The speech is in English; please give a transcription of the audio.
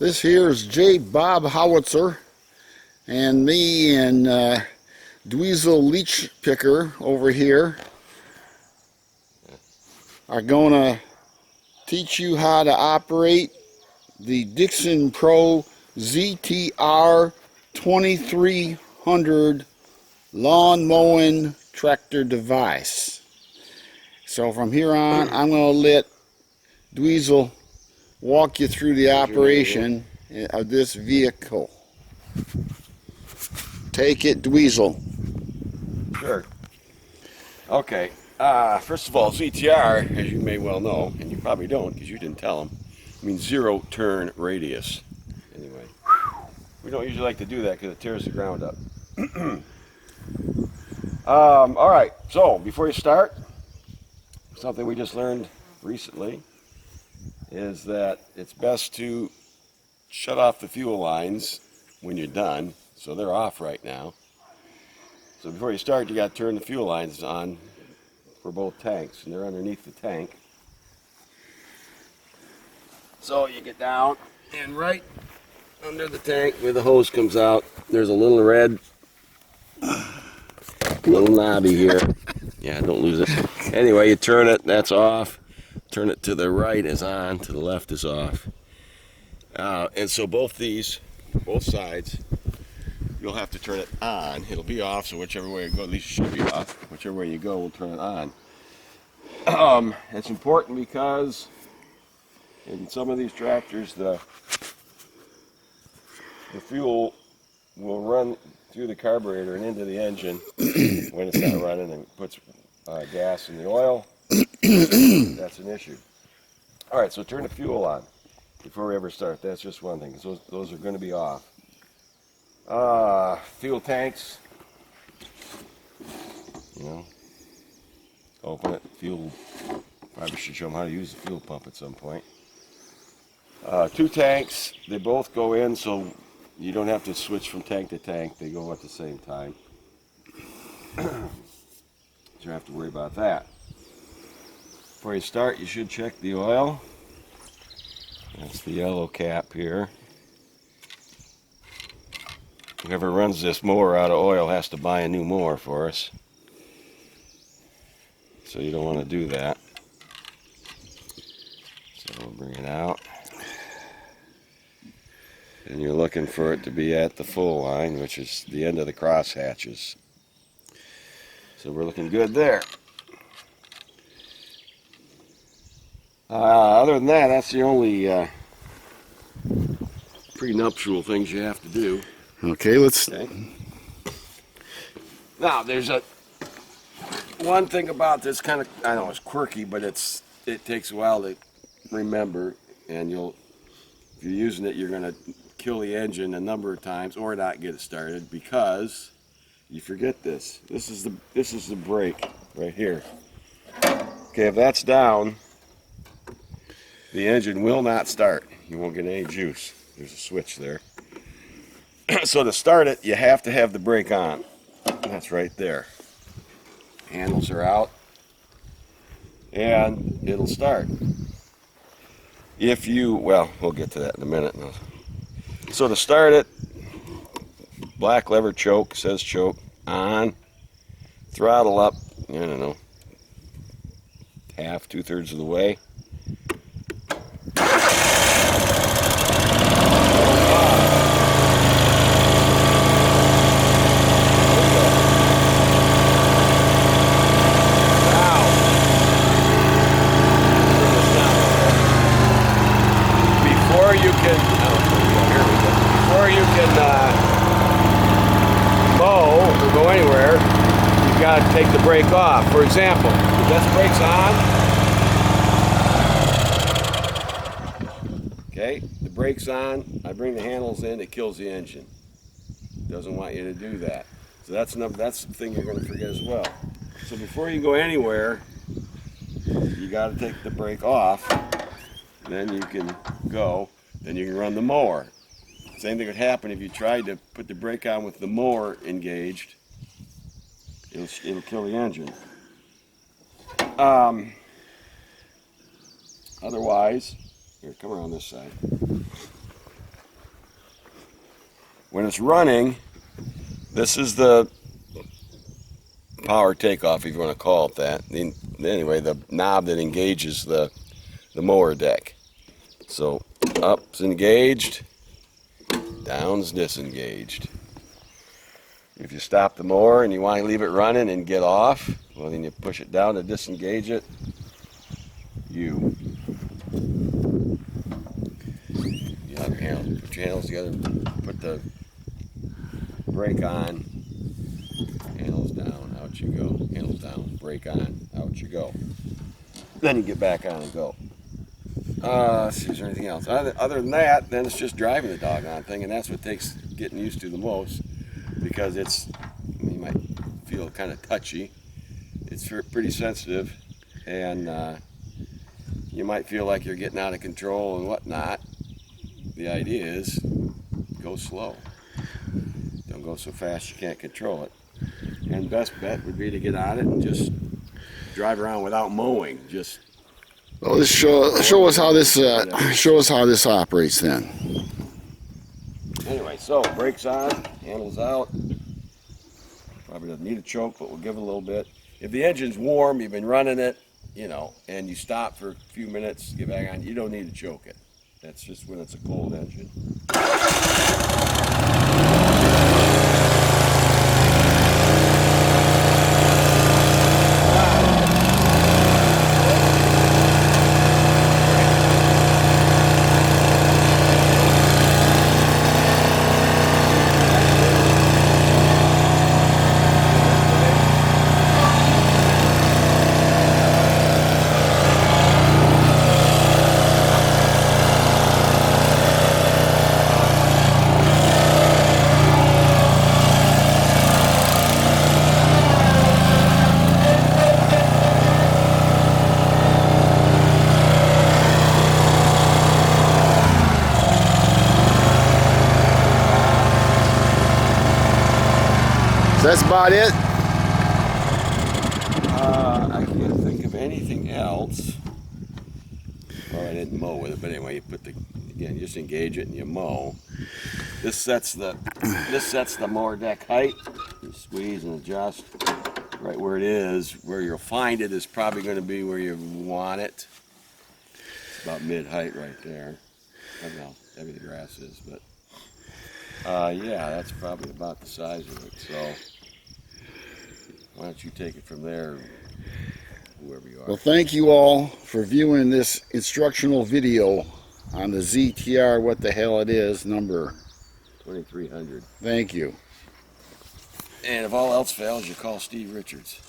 This here is J. Bob Howitzer, and me and Dweezil Leech Picker over here are going to teach you how to operate the Dixon Pro ZTR2300 lawn mowing tractor device. So from here on, I'm going to let Dweezil walk you through the operation of this vehicle. Take it, Dweezil. Sure. Okay. First of all, ZTR, as you may well know, and you probably don't because you didn't tell them, means zero turn radius. Anyway, we don't usually like to do that because it tears the ground up. All right. So before you start, something we just learned recently is that it's best to shut off the fuel lines when you're done. So they're off right now. So before you start, you got to turn the fuel lines on for both tanks, and they're underneath the tank. So you get down, and right under the tank where the hose comes out, there's a little red little knobby here. Yeah, don't lose it. Anyway, you turn it, that's off. Turn it to the right is on, to the left is off. And so both sides, you'll have to turn it on. It'll be off, so whichever way you go, at least it should be off. Whichever way you go, we'll turn it on. It's important because in some of these tractors, the fuel will run through the carburetor and into the engine when it's not running, and puts gas in the oil. That's an issue. All right, so turn the fuel on before we ever start. That's just one thing, because those are going to be off. Fuel tanks, open it, fuel. Probably should show them how to use the fuel pump at some point. Two tanks, they both go in, so you don't have to switch from tank to tank. They go at the same time. So you don't have to worry about that. Before you start, you should check the oil. That's the yellow cap here. Whoever runs this mower out of oil has to buy a new mower for us. So you don't want to do that. So we'll bring it out. And you're looking for it to be at the full line, which is the end of the cross hatches. So we're looking good there. Other than that, that's the only prenuptial things you have to do. Okay, let's... Okay. Now, there's one thing about this kind of, I know it's quirky, but it takes a while to remember, and if you're using it, you're going to kill the engine a number of times or not get it started because you forget this. This is the brake right here. Okay, if that's down, the engine will not start. You won't get any juice. There's a switch there. So to start it, you have to have the brake on. That's right there. Handles are out, and it'll start. We'll get to that in a minute. So to start it, black lever choke, says choke, on, throttle up, I don't know, half, 2/3 of the way. Before you can mow or go anywhere, you've got to take the brake off. For example, if this brake's on, okay, the brake's on, I bring the handles in, it kills the engine. It doesn't want you to do that. So that's the thing you're going to forget as well. So before you go anywhere, you got to take the brake off, then you can go, then you can run the mower. Same thing would happen if you tried to put the brake on with the mower engaged. It'll kill the engine. Otherwise, here, come around this side. when it's running, this is the power takeoff, if you want to call it that. Anyway, the knob that engages the mower deck. So up's engaged, down's disengaged. If you stop the mower and you want to leave it running and get off, well, then you push it down to disengage it. You have your handles, put your handles together, put the brake on, handles down, out you go, handles down, brake on, out you go. Then you get back on and go. Let's see, is there anything else? Other than that, then it's just driving the doggone thing, and that's what takes getting used to the most, because you might feel kind of touchy. It's pretty sensitive, and you might feel like you're getting out of control and whatnot. The idea is go slow. Don't go so fast you can't control it. And best bet would be to get on it and just drive around without mowing. Just well, let's show us how this operates then. Anyway, so brakes on, handles out. Probably doesn't need a choke, but we'll give it a little bit. If the engine's warm, you've been running it, and you stop for a few minutes, get back on, you don't need to choke it. That's just when it's a cold engine. That's about it. I can't think of anything else. Well, I didn't mow with it, but anyway, you again, just engage it and you mow. This sets the mower deck height. You squeeze and adjust right where it is. Where you'll find it is probably going to be where you want it. It's about mid-height right there. I don't know how heavy the grass is, but yeah, that's probably about the size of it. So why don't you take it from there, whoever you are. Well, thank you all for viewing this instructional video on the ZTR, what the hell it is, number 2300. Thank you. And if all else fails, you call Steve Richards.